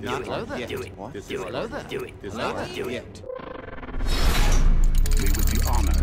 Hello there. Do it. Hello there. Do it. Hello there. Do it. We would be honored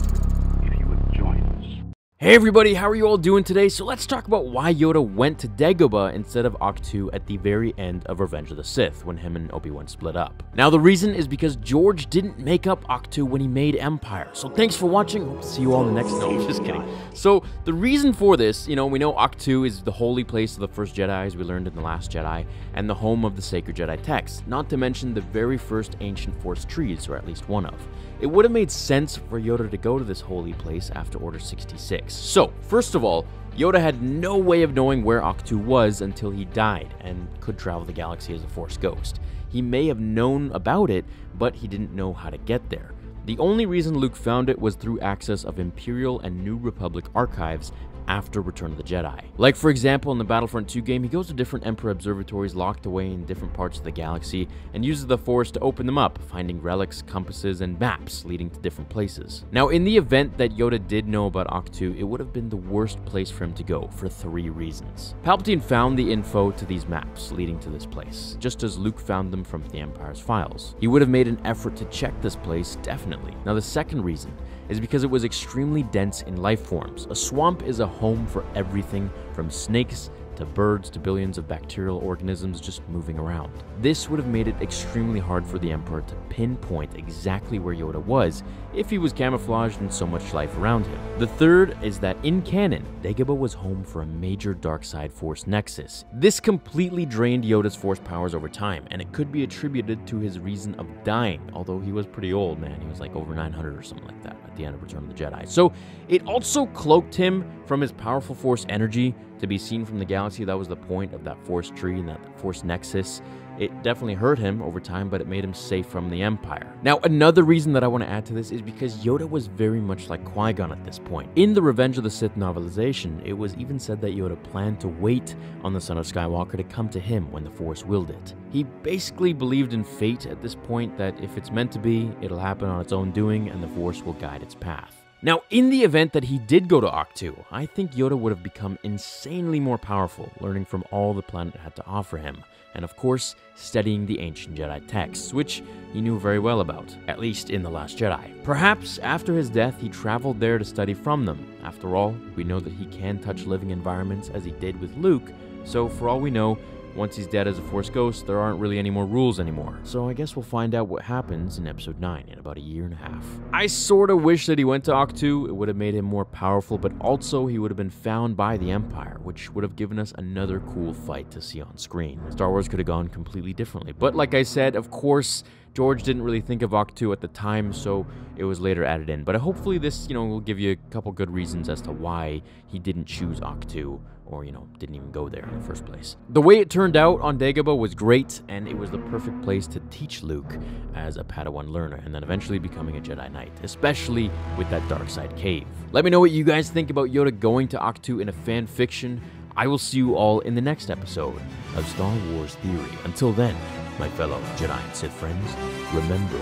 if you would join us. Hey everybody, how are you all doing today? So let's talk about why Yoda went to Dagobah instead of Ahch-To at the very end of Revenge of the Sith when him and Obi-Wan split up. Now the reason is because George didn't make up Ahch-To when he made Empire. So thanks for watching, hope to see you all in the next no, just kidding. So the reason for this, we know Ahch-To is the holy place of the first Jedi as we learned in The Last Jedi, and the home of the sacred Jedi texts, not to mention the very first ancient Force trees, or at least one of. It would have made sense for Yoda to go to this holy place after Order 66. So, first of all, Yoda had no way of knowing where Ahch-To was until he died and could travel the galaxy as a Force ghost. He may have known about it, but he didn't know how to get there. The only reason Luke found it was through access of Imperial and New Republic archives after Return of the Jedi. Like for example in the Battlefront 2 game, he goes to different Emperor observatories locked away in different parts of the galaxy and uses the Force to open them up, finding relics, compasses, and maps leading to different places. Now in the event that Yoda did know about Ahch-To, it would have been the worst place for him to go for 3 reasons. Palpatine found the info to these maps leading to this place, just as Luke found them from the Empire's files. He would have made an effort to check this place, definitely. Now the second reason is because it was extremely dense in life forms. A swamp is a home for everything from snakes to birds to billions of bacterial organisms just moving around. This would have made it extremely hard for the Emperor to pinpoint exactly where Yoda was if he was camouflaged in so much life around him. The third is that in canon, Dagobah was home for a major dark side Force nexus. This completely drained Yoda's Force powers over time, and it could be attributed to his reason of dying, although he was pretty old, man. He was like over 900 or something like that at the end of Return of the Jedi. So it also cloaked him from his powerful Force energy to be seen from the galaxy. That was the point of that Force tree and that Force nexus. It definitely hurt him over time, but it made him safe from the Empire. Now, another reason that I want to add to this is because Yoda was very much like Qui-Gon at this point. In the Revenge of the Sith novelization, it was even said that Yoda planned to wait on the Son of Skywalker to come to him when the Force willed it. He basically believed in fate at this point, that if it's meant to be, it'll happen on its own doing, and the Force will guide its path. Now, in the event that he did go to Ahch-To, I think Yoda would have become insanely more powerful, learning from all the planet had to offer him, and of course, studying the ancient Jedi texts, which he knew very well about, at least in The Last Jedi. Perhaps after his death, he traveled there to study from them. After all, we know that he can touch living environments as he did with Luke, so for all we know, once he's dead as a Force ghost, there aren't really any more rules anymore. So I guess we'll find out what happens in Episode 9 in about a year and a half. I sorta wish that he went to Ahch-To. It would have made him more powerful, but also he would have been found by the Empire, which would have given us another cool fight to see on screen. Star Wars could have gone completely differently. But like I said, of course, George didn't really think of Ahch-To at the time, so it was later added in. But hopefully this, will give you a couple good reasons as to why he didn't choose Ahch-To, or, didn't even go there in the first place. The way it turned out on Dagobah was great, and it was the perfect place to teach Luke as a Padawan learner, and then eventually becoming a Jedi Knight, especially with that dark side cave. Let me know what you guys think about Yoda going to Ahch-To in a fan fiction. I will see you all in the next episode of Star Wars Theory. Until then, my fellow Jedi and Sith friends, remember,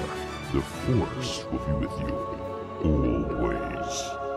The Force will be with you always.